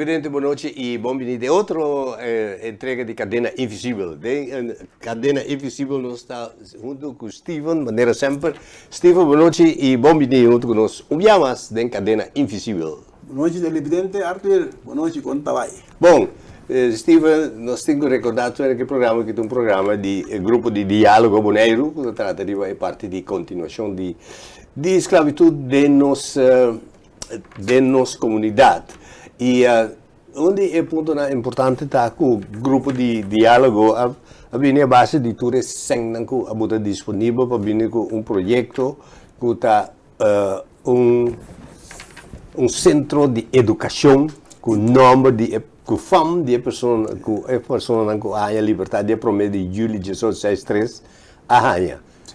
televidente, boa noite e bem-vindo a outra entrega de Cadena Invisível. Cadena Invisível nós está junto com Steven, maneira sempre. Steven, boa noite e bem-vindo junto conosco. Dia mais de Cadena Invisível. Boa noite, televidente Arthur. Boa noite, Contawai. Bom, Steven, nós temos que recordar que o programa que é um programa de grupo de diálogo boneiro, que trata de parte de continuação de esclavitud de nossa comunidade. E onde é ponto importante está que o grupo de diálogo a base de tudo sem que disponível para vir com projeto que está centro de educação com nome de fama de pessoa que a liberdade de prometer de julho de 1863 a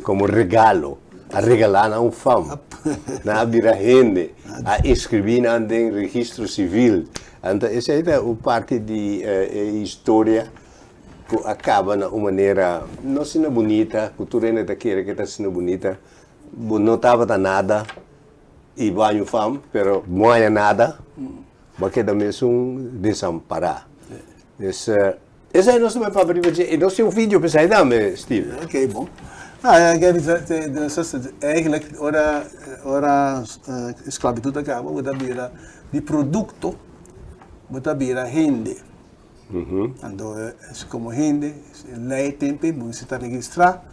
como regalo. A regalar a fama, a virar gente, a escrever em registro civil. Então, essa é a parte de história que acaba de uma maneira não sendo bonita, que tu ainda quer que está sendo bonita, não estava nada e vai fama, mas não é nada, porque também é desamparar. Esse é o nosso papel, e nós temos um vídeo para sair também, Steve. Ok, bom. Eigenlijk, ora esclavitud acaba, você vira de produto, você vira rende. Então, como rende, lei tempo, você está registrar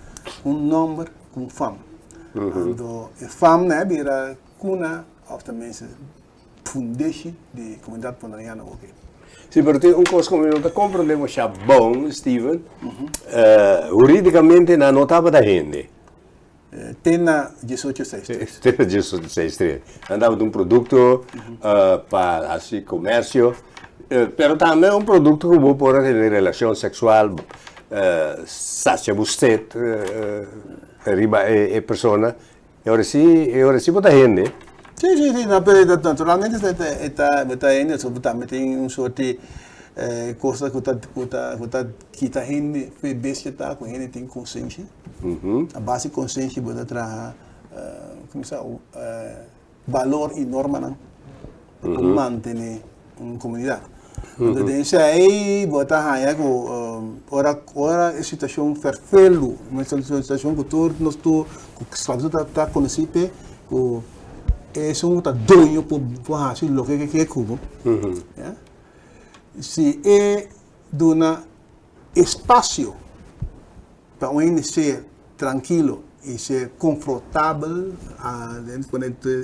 número com fama. Então, fama né, vira cuna, ou também fundação de comunidade ponderana. Sim, mas tem coisa como nós compreendemos já bom, Steven, juridicamente não estava da gente. Tem na 1863. Tem na 1863. Andava de produto para assim, comércio, mas também produto que pode pôr em relação sexual, sacia você, riba a pessoa, e agora sim da gente. Sim, naturalmente está indo, absolutamente tem um sorte coisa que está indo, foi besta tá com ele tem consciência, a base consciência pode trazer como se valor e norma não, para manter uma comunidade. Então isso aí bota raia com ora a situação perfeita, uma situação que todos nós tu que está conhecido com é um dono por fazer o que é cubo. Se é dona espaço para o ser tranquilo e ser confortável,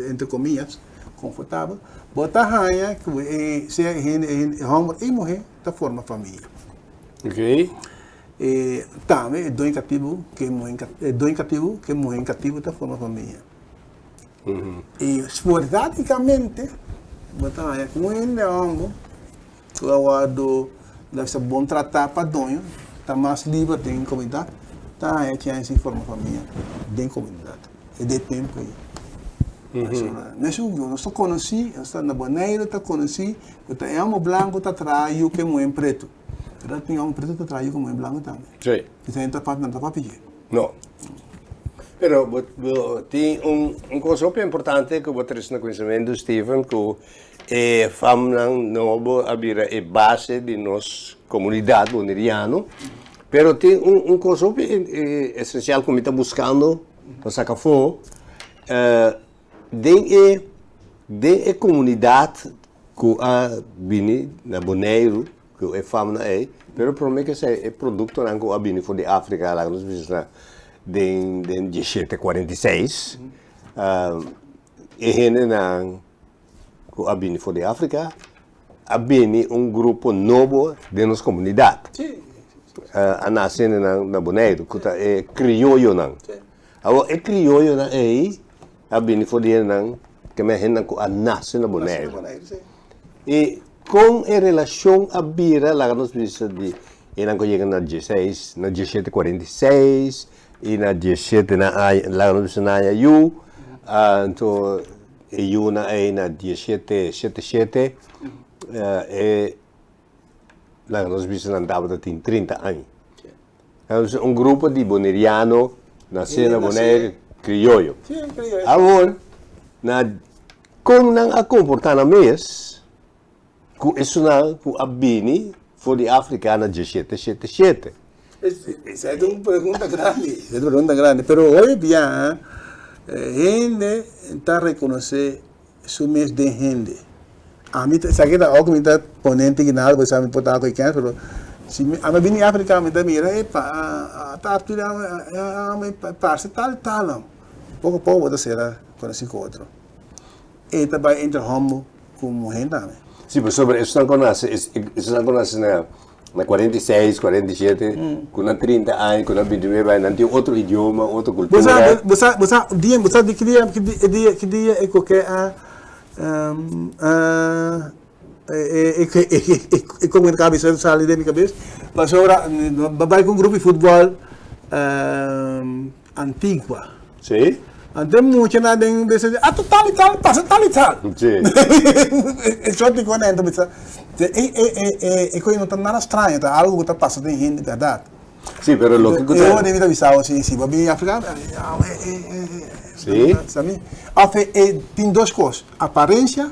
entre comillas, confortável, botar raia que ser homem e mulher da forma família. Ok. E também é dono cativo que é mulher cativo da forma família. E esporadicamente, botar como ele é homem, que eu deve ser bom tratar para dono, está mais livre em comunidade, tá é que é essa forma família em comunidade e de tempo aí. Nesse eu estou conhecido, estou na Boneiro, está conhecido, é homem branco está traiu que é mulher preto, tem homem preto está traiu que é mulher branco também. Sim. Isso aí não está para pedir. Não. Pero tem coisa super importante que eu trouxe no conhecimento, Steven, que é fama novo abrir a base de nossa comunidade boneriana. Pero tem coisa super essencial que me está buscando para sacar fora. De a comunidade que a bini na Boneiro, que é fama é, pero para mim que é produto que a bini for de África, lá nos visita de 1746, e gente que a bini for de África, a bini grupo novo de nossa comunidade. Sim. A nascer na Boneiro, que é crioulo não. Agora é crioulo não é a bini for de não que me gente que a nasce na Boneiro. E com a relação a bira lá nos visita de não que chega na 16, na 1746 e na 17 lá nos visita na Iu, então Iu na 1777 e lá nos visita andava tem 30 anos. Então grupo de boneriano nasceu na Boneiro crioulo. Sim, Agora como não a comportar na mês, isso não, com a Bini, foi de africana de 777. Esa es una pregunta grande, pero hoy día gente está reconocer su mes de gente. A mí, sabe que algo me está poniendo que nada, pues a mí puedo algo que pero si a mí viene África me está mira, está a mí parece tal, pouco puede ser conocido con otro. Y también entre homo como gente también. Sí, pues sobre eso não conhece na 46, 47, com 30 anos, com 29 anos, não tem outro idioma, outra cultura. Você que dia é qualquer como na cabeça sai da minha cabeça, mas agora vai com um grupo de futebol Antigua. Sim? Então muito nada em vez de tal, passa tal. Sim. Só te conecta, mas é coisa não está nada estranho, tá algo que está passando em gente, verdade. Sim, pero lo que eu devo avisar assim, se vai vir africano, sim. Sabe? Tem duas coisas, aparência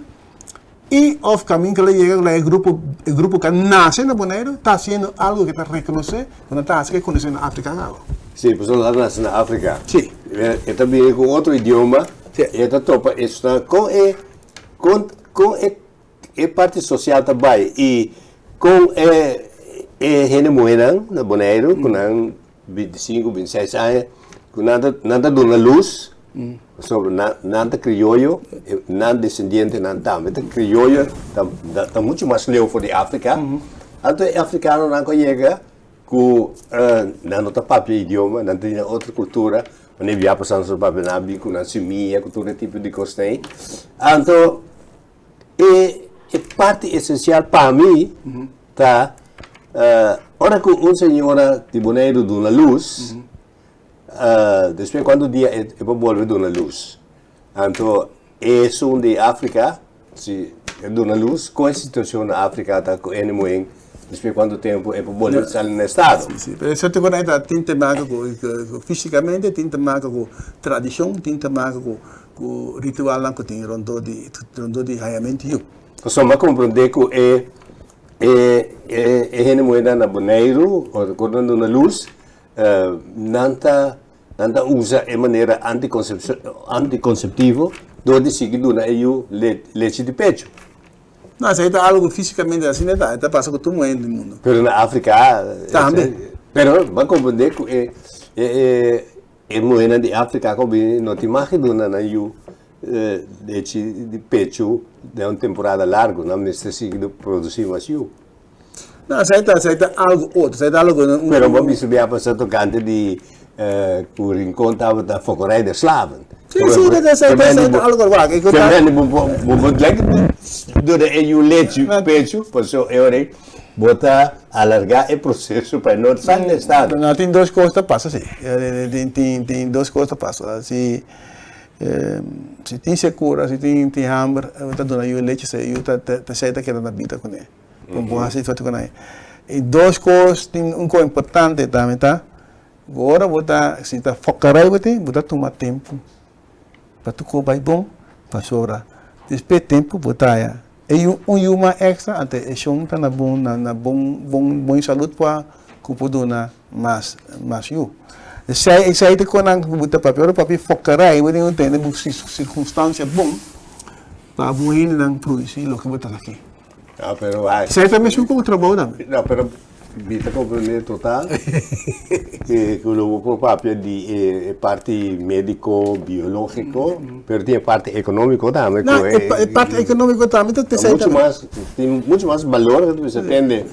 e o caminho que ele chega, o grupo que nasce na Bonaire está sendo algo que está reconhecer, quando está conhecendo a África. Sim, pessoas lá nasce na África. Sim. E também com outro idioma, e está topa isso com a parte social também e com a gente moeda na Bonaire, com 25, 26 anos, com nada dona luz, sobre nada criollo, nada descendente, nada criollo, está muito mais leu for de África. Até africano não chega com não tem papel idioma, não tem outra cultura, nem via passando sobre papel nabi com a simia, cultura tipo de costa. Então é parte essencial para mim, tá? Ora que senhora de Bonaire dona luz, depois quando o dia é para volver dona luz. Então é som de África, se é dona luz, com a situação na África está com ele depois quanto tempo é para volver sair no estado. Sim, mas se você conecta tem tema fisicamente, tem tema com tradição, tem tema com ritual lá que tem rondo de raiamento. Só me compreender que gente moeda na Bonaire, ou quando na luz, nanta usa de maneira anticonceptiva, onde seguir dona leite de pecho. Não, isso aí é algo fisicamente assim, né? Tá passa com todo mundo no mundo. Pero na África, também. Pero me compreender que é moeda de África que não te imagina na leite de pecho de uma temporada larga, não necessita produzir mais eu. Não, isso aí tá algo outro, isso aí tá algo. Pero vamos subir para essa tocante de o rincón estava da focorei de slaven. Sim, isso aí tá algo agora. Também vou do EU leite pecho, por isso eu botar alargar o processo para não sair do estado. Não, tem duas coisas que passam, sim. Tem duas coisas que passam. Se tem secura, se tem hambre, está dando aí o leite, você está certo que ela na vida com ele. Como assim, foi com ele. E duas coisas, tem uma coisa importante também, tá? Agora, se está focado aí, você tomar tempo para tu comer bom, para sobrar. Depois tempo, botar e uma extra, até é chão tá na bom saúde para cuidar na mais eu. Isso aí quando botar papel focar aí, você não tem uma circunstância bom para você não produzir o que você aqui. Ah, pero isso aí também é um trabalho também. Não, pero vita compreender total que o papel de parte médico biológico, pero tem parte econômico também. Não, é parte econômico também, tem muito mais valor que você entende.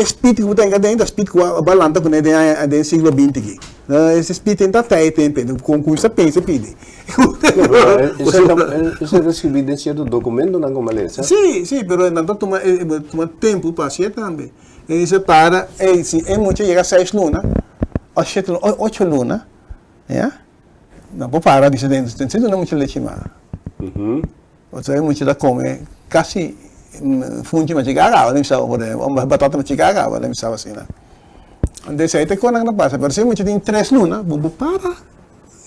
Speed que tem dentro, speed que a balanta com ele século XX aqui. Esse speed tem com custa pensa pede. Isso é evidência do documento na Gomalesa? Sim, mas não toma tempo para ser também. Ele se para, é muito chega 6 lunas, 8 lunas, não pode parar de ser dentro, tem não muito leite mais. Ou seja, muito da come, quase funge mas chegava, nem sabe por exemplo, uma batata mas chegava, nem sabe assim, né? Onde se aí tem quando não passa, mas se muito tem 3 lunas, vou para,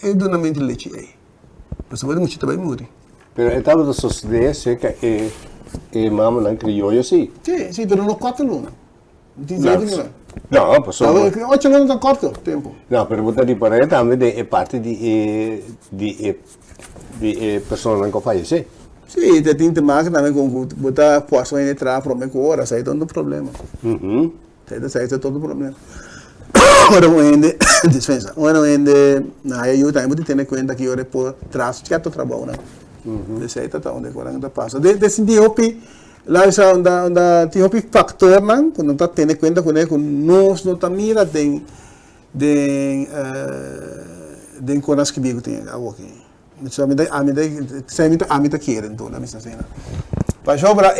é donamente leite aí. Mas pode muito também morrer. Pero estava da sociedade que mama nan criollo sí. Sí, pero no 4 lunas. No, pues 8 lunas está corto tiempo. No, pero você di para também é parte de pessoa que falece. Sí, te tinta más también con botar puesto en entrar por meio hora, sai todo problema. Sai todo problema. Ahora ende dispensa. Ahora ende na eu também você tem conta que ora por trás certo trabalho, né? Sai tá onde agora não passa. De sentir hopi lá essa onda tem hopi factor não, quando tá tendo conta com nós não tá mira de coisas que bigo tem algo aqui. So, amita keren to na misa sena. Pa sobra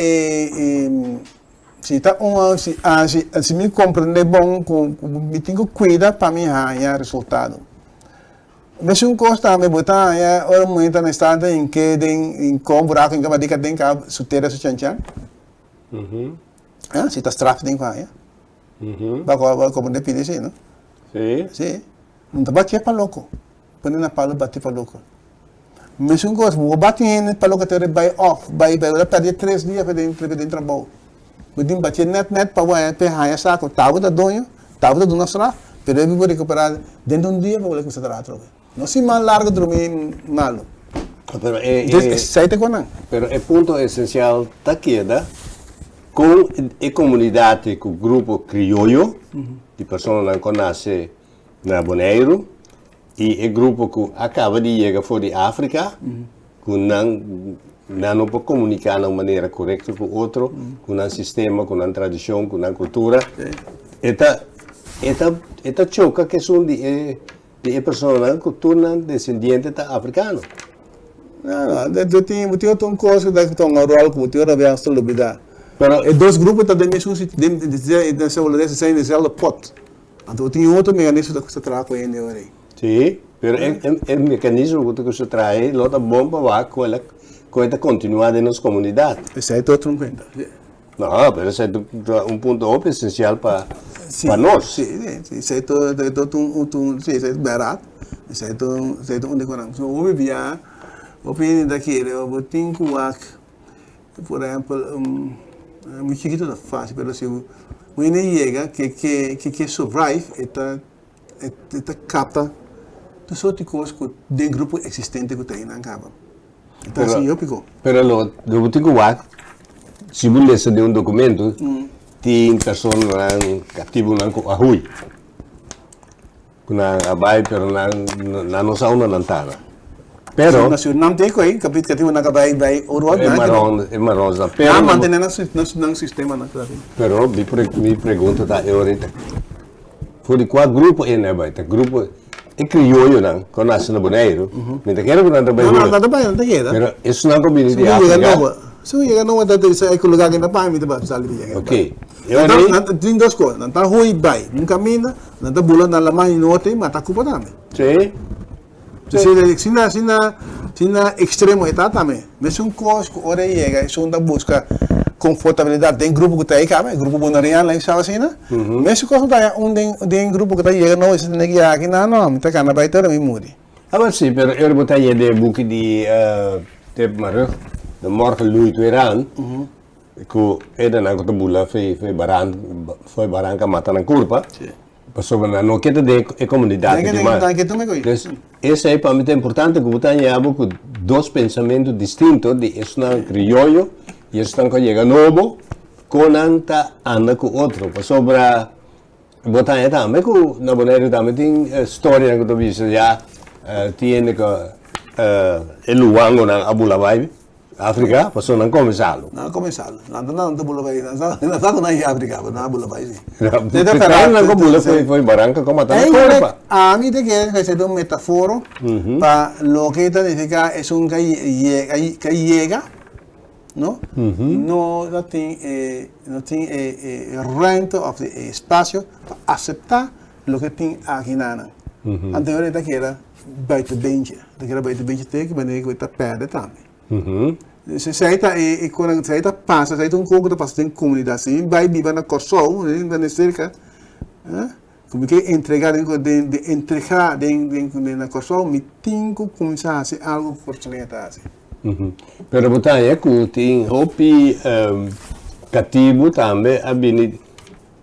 si ta si mi comprende bom com mi tenho cuida para mi ganhar resultado. Mas um costa me botar ya ora muito na estante em que em com buraco em que dica tem que suteira su chanchan. Si ta straf tem vai. Ba como de pedir sim, não? Sim. Não tá batia para louco. Põe na palo bater para louco. Mas um gosto, vou bater para o que ter vai off, vai perder 3 dias para dentro trabalho. Podia bater net para o pe raia saco, tava da donho, tava da dona sala, pero eu vou recuperar dentro dia para você trabalhar troca. Não se mal largo dormir malo. Pero sai te conan. Pero o ponto essencial tá queda com a comunidade, com o grupo criollo, de pessoas que nascem na Bonaire. E o grupo que acaba de chegar fora de África, que não pode comunicar de uma maneira correta com o outro, com um sistema, com uma tradição, com uma cultura. Esta choca que são de pessoas que tornam descendentes africanos. Não, eu tenho uma coisa que estão na rua, que eu tenho a solubilidade. Mas dois grupos estão mesmo nesse pot. Então eu tenho outro mecanismo que se trata com ele agora. Sim, mas o mecanismo que se traz é bom para que ela continue nas comunidades. Isso é todo um conta. Não, mas esse é ponto essencial para nós. Sim, isso é todo isso é barato. Isso é todo onde corremos. Eu vivia, opinião daquele, eu tenho que, por exemplo, muito chiquito da fácil, mas se quando chega que survive, esta capta tu só te coisa de grupo existente que tem na capa. Então assim eu pico. Pero lo tenho se você lê um documento, tem pessoas cativo na ahui. Kuna abai pero na nossa uma nantana. Pero não tem coi, capítulo cativo na cabai vai ouro é marrom da pero não mantém no sistema na claro. Pero me pergunta tá ahorita. Foi de qual grupo é né vai? Grupo é criollo não, com nasce na Bonaire. Me te quero que não trabalhe. Não quero. Pero isso não combina de África. Se chega não vai ter esse lugar que não vai me dar sabe de. Ok. Então tem duas coisas, não tá ruim vai, não caminha, não tá bulando na mão não tem, mas tá culpa também. Sim. Se na extremo está também. Mas um coisa que ora chega, é onde busca confortabilidade. Tem grupo que está aí, cara, grupo bonariano lá em Salasina. Mas se coisa está um grupo que está chega, não, esse negócio aqui não, está cá na baita me mude. Ah, mas sim, pero eu botar aí de book de Marok, de morgen Louis Tweeran, que é na Cotabula foi barranca mata na curva. Passou na não quer de comunidade demais. Esse é para mim é importante que você tenha com dois pensamentos distintos de este criollo e este que chega novo com anta anda com outro. Passou para botar aí também que na Bonaire também tem história que tu viste já tem que o Luango na Abulabai África, passou não começá-lo. Não começá-lo. Não Abulabai, não está na África, não Abulabai sim. Não Abula foi barranca como está na curva. A mim te quer ser um metáforo para lo que significa é que llega, não? Não tem rento of espaço para aceitar o que tem aqui na. Anteriormente que era buiten bench, tem que banheiro que está perto também. Se sai quando sai passa, sai um pouco da passa tem comunidade assim, vai viver na Kosovo, na cerca, como que entregar na Kosovo, me tenho que começar a fazer algo oportunidade. Pero botanya kuting hopi katibu tambe abini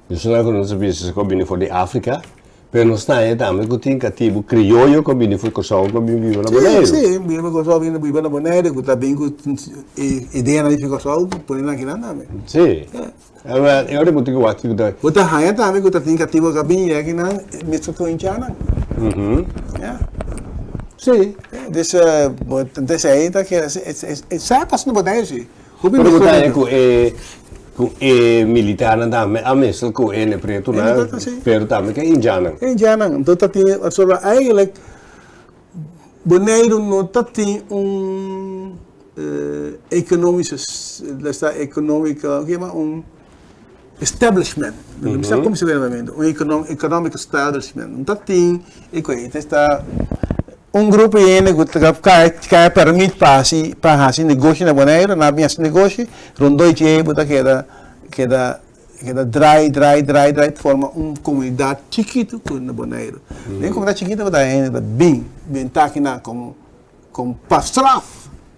Dusuna ko nung sabi sa ko bini for the Africa. Pero nós está aí também que tem cativo crioulo que bini for coção que bini vive na Bonaire. Sim, bini for coção vive na Bonaire, que tá bem com ideia na de coção, por aí aqui não também. Sim. Agora eu devo ter que watch que o tá aí também que tá tem cativo que bini aqui não, mesmo com indiana. Sim. Desse aí tá que é sai passando Bonaire sim. Pero botanya ku militar na dame a mesel ku ne preto na pero dame que indiana. Indiana, então tá tem sobre eigenlijk Bonaire não tá tem economische economica, que é establishment. Não sei como se chama, economic establishment. Não tá tem está grupo que permite para fazer negócio na Bonaire, na minha negócio, rondoi que bota queda dry, forma comunidade chiquito na Bonaire. Nem comunidade chiquita bota ainda bem tá aqui na como pastoral,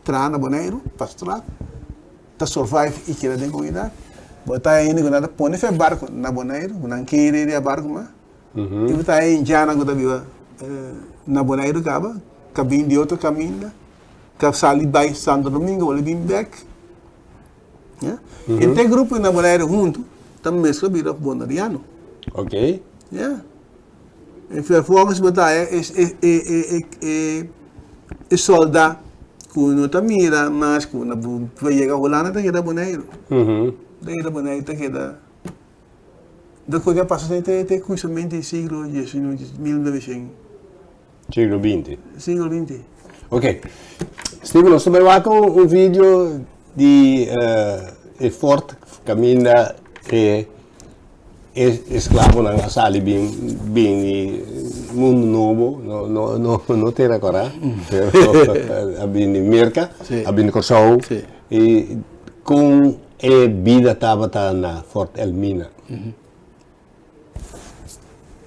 na Bonaire, pastoral, tá survive e queda dentro comunidade. Bota ainda quando põe fe barco na Bonaire, não querer ir barco mas, e bota aí já na quando viva na Bonaire cabin de outro caminho, que sali by Santo Domingo, ou bem back. E tem grupo na Bonaire junto, também mesmo vira bonariano. Ok. E performance botar soldado que não tá mira, mas que não vai chegar rolando tá que da Bonaire. Daí da Bonaire tá que da da coisa passa tem conhecimento do século XIX, 1900. Siglo XX. Siglo XX. Ok. Steven, nós também vamos vídeo de Ford caminha que esclavo na sala bem mundo novo, não tem agora, bem merca, bem corsão e com a vida estava na Fort Elmina.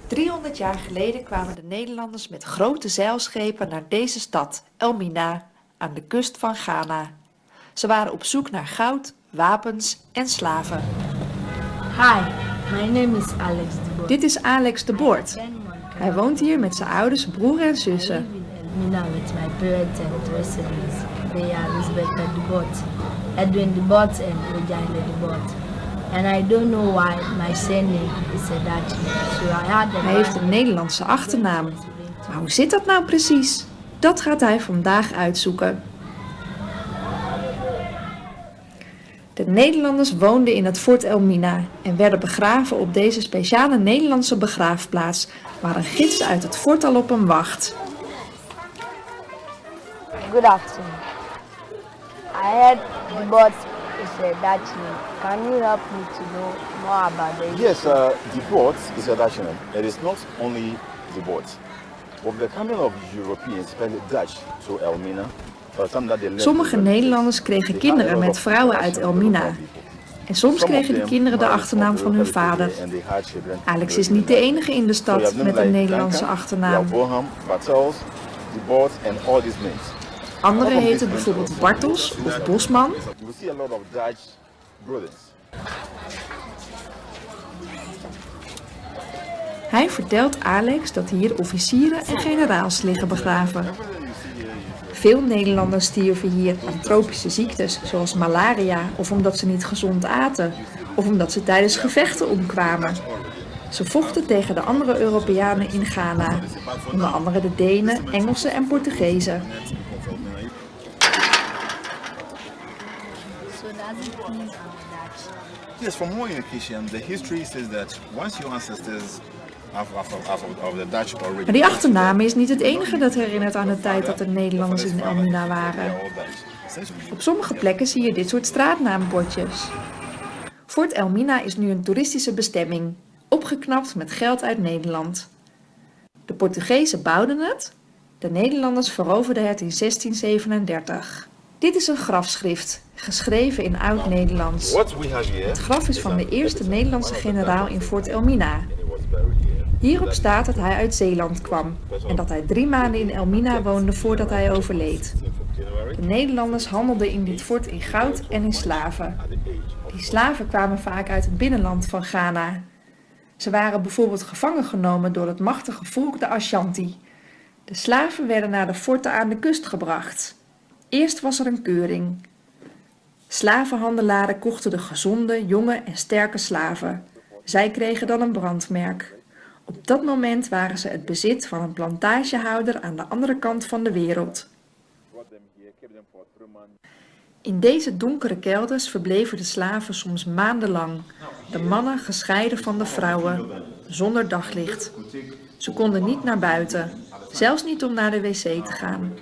300 jaar geleden kwamen de Nederlanders met grote zeilschepen naar deze stad, Elmina, aan de kust van Ghana. Ze waren op zoek naar goud, wapens en slaven. Hi, my name is Alex de Boort. Dit is Alex de Boort. Hij woont hier met zijn ouders, broer en zussen. I live in Elmina with my parents and three siblings. They are Lisbeth de Boort, Edwin de Boort and Regina de Boort. And I don't know why my surname is a Dutch name. So I had Hij heeft een Nederlandse achternaam. Maar hoe zit dat nou precies? Dat gaat hij vandaag uitzoeken. De Nederlanders woonden in het Fort Elmina en werden begraven op deze speciale Nederlandse begraafplaats, waar een gids uit het fort al op hem wacht. Good afternoon. I heard the Boort is a Dutch name. Can you help me to know more about the Yes, the Boort is a Dutch name. It is not only the Boort. With the coming of Europeans, especially Dutch, to Elmina, Sommige Nederlanders kregen kinderen met vrouwen uit Elmina. En soms kregen die kinderen de achternaam van hun vader. Alex is niet de enige in de stad met een Nederlandse achternaam. Anderen heten bijvoorbeeld Bartels of Bosman. Hij vertelt Alex dat hier officieren en generaals liggen begraven. Veel Nederlanders stierven hier aan tropische ziektes, zoals malaria, of omdat ze niet gezond aten, of omdat ze tijdens gevechten omkwamen. Ze vochten tegen de andere Europeanen in Ghana, onder andere de Denen, Engelsen en Portugezen. Yes, for more indication, the history says that once your ancestors of the Dutch origin. Maar die achternaam is niet het enige dat herinnert aan de tijd dat de Nederlanders in Elmina waren. Op sommige plekken zie je dit soort straatnaambordjes. Fort Elmina is nu een toeristische bestemming, opgeknapt met geld uit Nederland. De Portugezen bouwden het, de Nederlanders veroverden het in 1637. Dit is een grafschrift, geschreven in Oud-Nederlands. Het graf is van de eerste Nederlandse generaal in Fort Elmina. Hierop staat dat hij uit Zeeland kwam en dat hij 3 maanden in Elmina woonde voordat hij overleed. De Nederlanders handelden in dit fort in goud en in slaven. Die slaven kwamen vaak uit het binnenland van Ghana. Ze waren bijvoorbeeld gevangen genomen door het machtige volk de Ashanti. De slaven werden naar de forten aan de kust gebracht. Eerst was er een keuring. Slavenhandelaren kochten de gezonde, jonge en sterke slaven. Zij kregen dan een brandmerk. Op dat moment waren ze het bezit van een plantagehouder aan de andere kant van de wereld. In deze donkere kelders verbleven de slaven soms maandenlang, de mannen gescheiden van de vrouwen, zonder daglicht. Ze konden niet naar buiten, zelfs niet om naar de wc te gaan.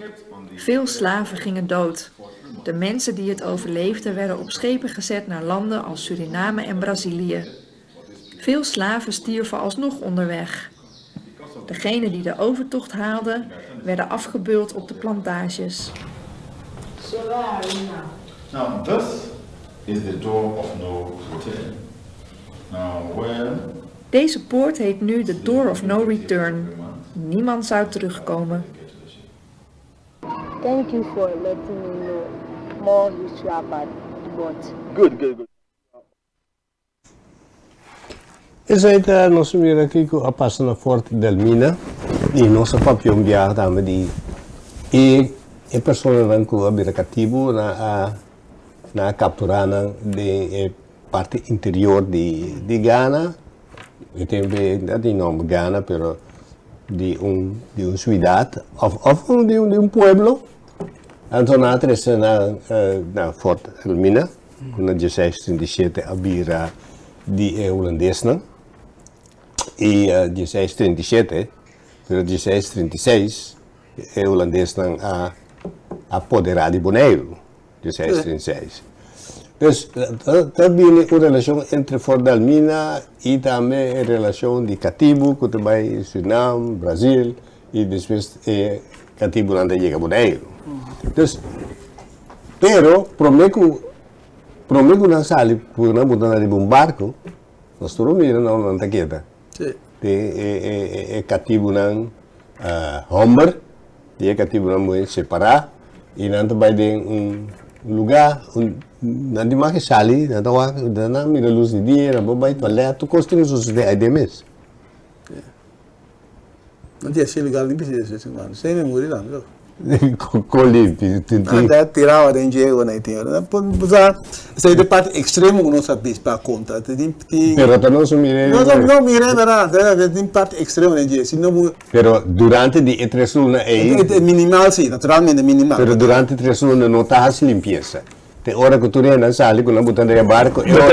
Veel slaven gingen dood. De mensen die het overleefden werden op schepen gezet naar landen als Suriname en Brazilië. Veel slaven stierven alsnog onderweg. Degenen die de overtocht haalden, werden afgebeuld op de plantages. So where are we now? Now, this is the door of no return. Now, where Deze poort heet nu de Door of No Return. Niemand zou terugkomen. Thank you for letting me know more history about the boat. good. Essa nós mira aqui com a passa na Forte del Mina e nossa papião viaja também e pessoa não com a biracativo na capturar de parte interior de Ghana e também de nome Ghana, pero de cidade ou de pueblo. Então na três na Forte del Mina, com a 1637 a bira de holandês não. E 1637, pero 1636, o holandês não apoderado de Bonaire, 1636. Então, também uma relação entre Fort del Mina e também a relação de Catibo, que também Suriname, Brasil, e depois Catibo não chega a Bonaire. Então, pero, problema não sai, porque não botar de um barco, nós todos miram não está quieta. É cativo não Humber, é cativo não separar e não vai de lugar não de mais que sali, não mira luz de dia, não vai toalhar, tu construir sociedade aí de mês. Não tinha sido legal nem precisa ser mano, sem memória não. Colhi, Até tirar a dinheiro na tem. Essa de parte extremo não sabe para conta. Pero também não mire. Não mire nada, tem parte extremo na dinheiro. Se não. Pero durante de 3 lunas é minimal sim, naturalmente minimal. Pero durante 3 lunas não está a limpeza. Te hora que tu não sali com a botando de barco, pero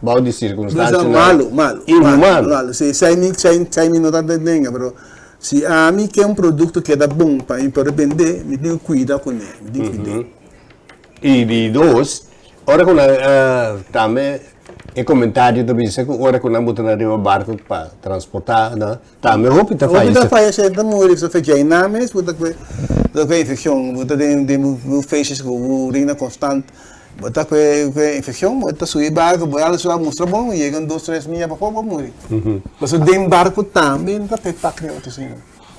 va de circunstâncias malo. Inhumano. Se sai não tá dentro, pero se a mim que um produto que dá bom para vender, me tenho que cuidar com ele, E de dois, ora com também é comentário também se ora com a botando de barco para transportar, né? Também roupa tá faz. Roupa faz essa da mulher, isso faz já names, puta que infecção, puta de faces com urina constante. Bota com infecção, bota subir barco, bota ela só mostra bom, e chegam 2-3 milhas para fora morrer. Mas o de barco também tá pecado outro assim.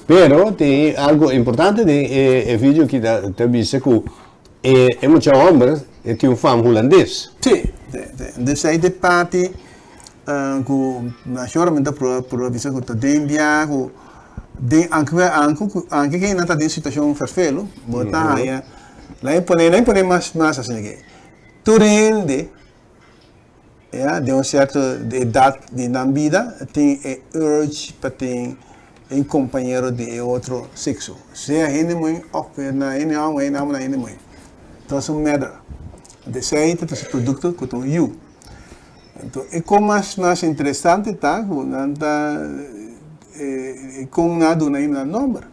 Pero tem algo importante de vídeo que tá disse que é muito homem, e tem fam holandês. Sim, desse aí de parte com naturalmente por avisar que tá dembia, com de anche que não tá em situação ferfelo, bota aí lá põe mais assim que tu rende de uma certa idade na vida tem urge para ter um companheiro de outro sexo, seja ele mãe ou na ele mãe na ele mãe, então isso matter de ser esse produto que tu you, então é como mais interessante tá com nada na número.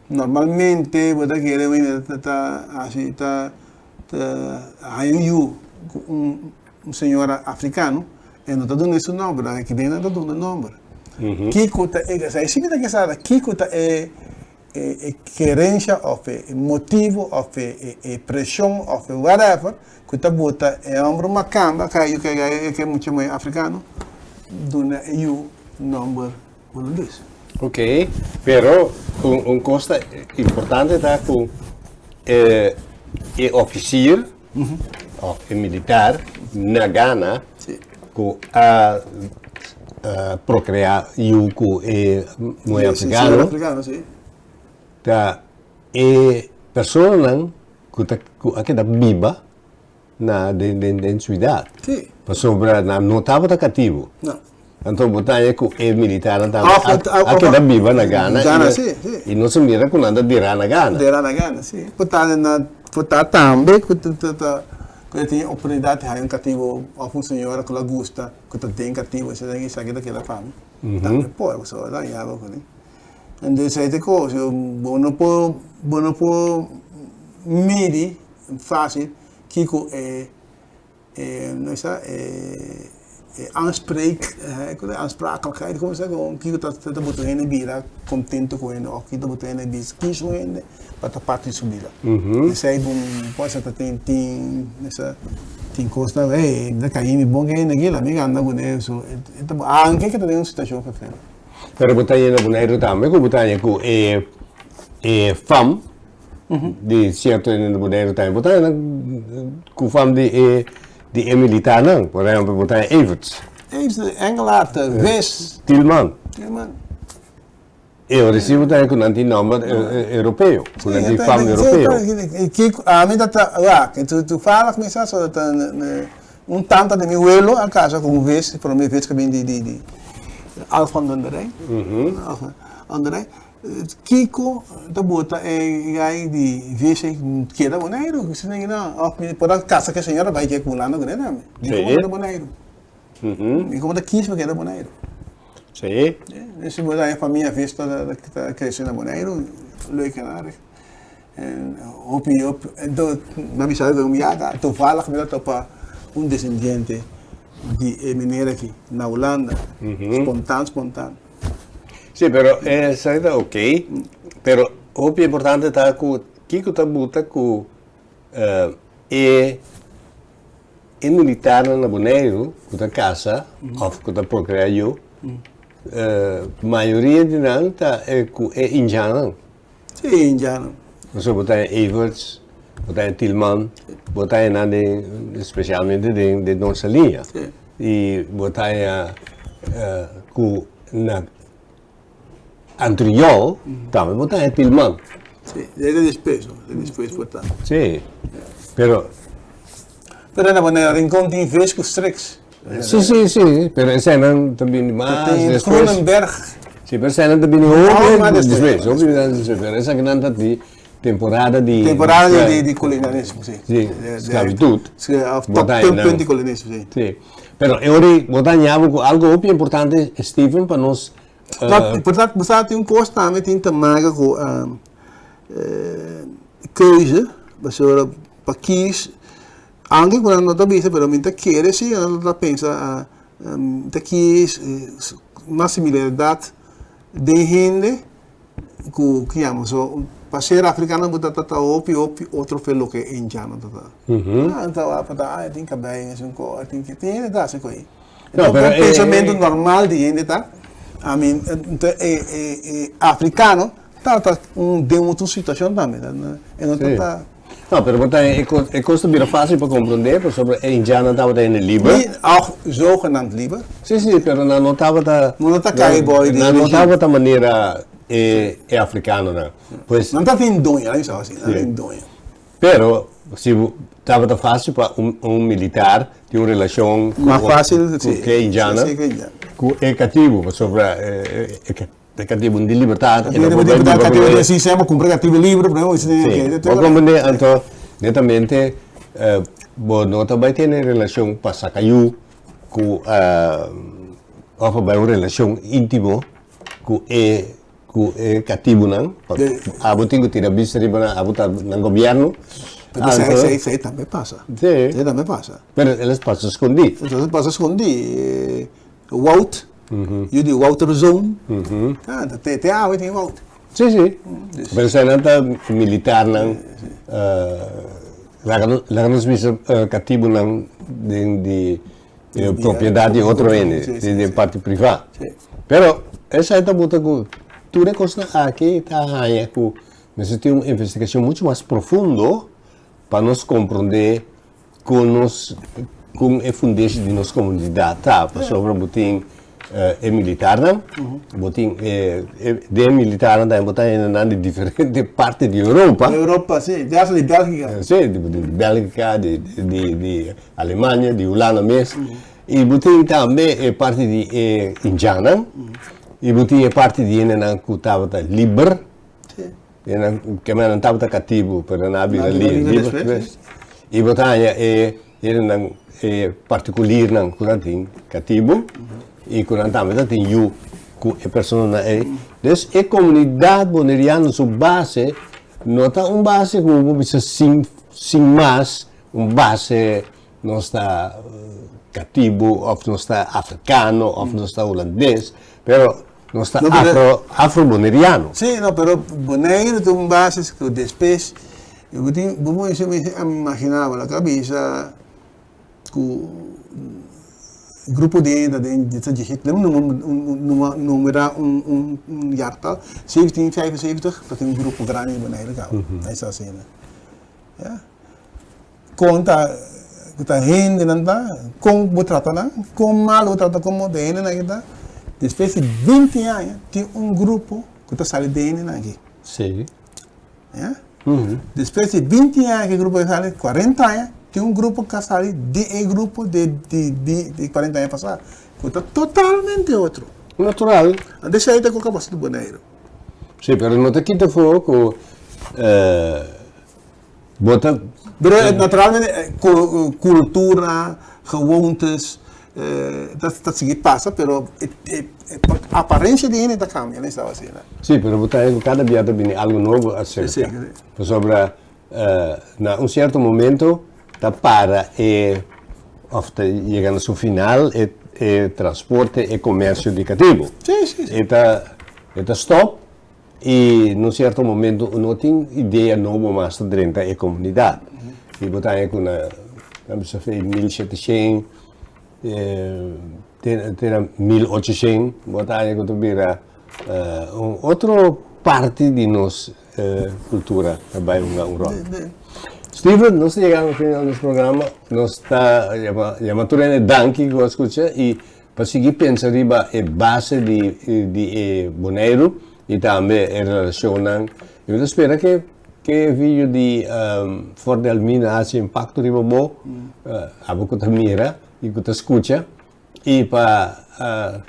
Normalmente você quer tá assim tá senhor africano e não tá dando esse número, que nem tá dando número. Que conta é essa? Se me dá que sabe que conta é querência ou motivo ou pressão ou whatever que tá bota é ombro macamba que é muito mais africano dona you number holandês. Ok, pero un cosa importante está con el oficial o el militar na Ghana Sim. que a procrear e com muito africano Africano, sim. tá pessoa que aqui da biba na de cidade Sim. sobre na notava da cativo. Não. Então, botanya ko militar na tama. Ah, Aqui da biba na Ghana. Ghana, sim, sim. E não se mira com nada de na Ghana. Dera na Ghana, sim. Portanto, também, que tem oportunidade de um cativo, ou uma senhora que ela gosta, que tem cativo, você tem que sair daquela fama. Também pode, você vai dar em com ele. Então, essa é a coisa, bom não pode medir fácil, que não sei, aansprakelijkheid, como se gewoon kijk dat dat moet heen bira contento com ele, ou que dat moet heen bis kies com ele para a parte subida. Sei bom, pode ser tem nessa tem costa, da cair bom que ainda aquilo, amiga anda com isso. Então, anche que tem uma situação para fazer. Pero botanya na boneiro também, com botanya com fam de certo na boneiro também, botanya com fam de militar não, por exemplo, botanya Everts. Eens de Engelaar, West, Tilman. man. Eu recebo também com antinome europeu, com antifam europeu. A mim tá, tu fala que me sabe só tanto de meu abuelo a casa com vez, para mim vez que vem de Alfa Anderij. Anderij. Kiko, da bota gai de vez que da boneiro, que se nem não, por a casa que a senhora vai que com lá no grande, né? De como boneiro. E como da quisma que da boneiro. Sim. Esse boneiro a família vista da que tá crescendo boneiro, leuk en aardig. En op, na missa de Umiaga, toevallig met dat op een descendiente die meneer aqui na Holanda, spontaan. Sim, pero essa é ok, pero o importante está que Kiko está buta que militar na boneiro, que está casa, ou que está procriado, maioria de nós é indiano. Sim, indiano. Você botar Everts, botar Tilman, botar especialmente de nossa linha. E botar na Antriol, também botar Tilman. Sim, ele depois botar. Sim, pero na maneira encontra em vez com os treks. sim, pero essa não também mais Tem Kronenberg. Sim, pero essa não também depois, pero essa que não está de temporada de colonialismo, sim. Sim, esclavitud. Top de colonialismo, sim. Sim, pero eu botar algo importante, Steven, para nós. Portanto, você tem coisa também tem tamanho com keuze, para kies, anche quando non da vista, però mentre chiede sì, non pensa da kies uma similaridade de gente que chiamo so passeira africana mutta tata opi outro fellow che è indiano tata então a pata tem que bem assim co tem que tem da se coi então o pensamento normal de gente tá I mean africano tá de uma situação também e não tá não, pero é coisa bem fácil para compreender, porque sobre a indiana estava em livro. Auch zogenaamd lieber. Sim, pero não estava da. Não está cowboy. Não estava da maneira africana, não. Pois. Não está em donha, aí só assim, em donha. Pero se estava da fácil para militar ter uma relação com a indiana, com é cativo sobre de cativo de liberdade. Cativo de sistema com cativo livre, para nós. Sim, vou compreender, então, netamente, não também tem relação para sacayu com uma relação íntima com o cativo, não? Abo tenho que tirar vista no governo. Isso aí também passa. Sim. Isso também passa. Mas eles passam escondidos. Eles passam escondidos. Wout. Jullie Wouter Zoon. Ja, dat weet je Wout. Sim. Mas você não está militar, não. Lá nos visa cativo não de propriedade de outro ente, de parte privada. Pero essa é a buta que tudo coisa aqui tá aí que nós temos uma investigação muito mais profundo para nós compreender com a fundência de nossa comunidade, tá? Sobre botin militar, não? Botin de militar não botin na diferente parte de Europa. Europa, sim, de Bélgica. Sim, de Bélgica, de Alemanha, de Holanda mesmo. E botin também parte de Indiana. E botin parte de Ena que estava livre. Sim. Que não estava cativo para não abrir livre. E botin particular não curante cativo. E quando também tem eu com a pessoa então a comunidade boneriana sua base não está base como bisa sem mais base não está cativo ou não está africano ou não está holandês pero não está afro-boneriano. Sim, não, pero boneiro tem base que depois eu tenho vamos imaginar na cabeça que grupo de digit, numera jaartal, 1775, dat is een groep grani beneden gaan. Dat is dat zien. Ja. Conta, kita heen en dan, kom betratan, kom mal betratan, kom de heen en dan. Depois de 20 jaar, tem grupo que está saindo de heen en Sim. Ja. Depois de 20 jaar, que grupo sale 40 jaar. Tem grupo que sai de grupo de 40 anos passados, que está totalmente outro. Natural. Deixa aí com a capacidade do boneiro. Sim, mas não te quita fogo bota. Mas naturalmente cultura, gewoontes, dat seguir passa, pero a aparência de ele está cambiando, não estava assim. Sim, mas botar cada dia também algo novo a ser. Sobre na certo momento da para chegando ao final transporte e comércio educativo. Sim. Eta stop e num certo momento não tem ideia nova mais dentro da comunidade. E botar com vamos fazer 1700 tem 1800 botar com vira outra parte de nossa cultura também um rol. Steven, nós chegamos ao final desse programa, nós está a danke que eu escuta e para seguir pensar riba a base de boneiro e também a relação. Eu espero que o vídeo de Fort de Almina haja impacto riba bom, a boca da mira e que te escuta e para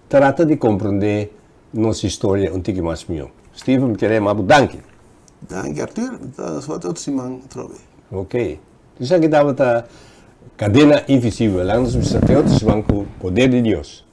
tratar de compreender nossa história um pouco mais melhor. Steven, queremos danke. Dank Arthur, dat is wat Simang trobe. Ok. Dus aqui estava a cadena invisível, lá nos mistérios com o poder de Deus.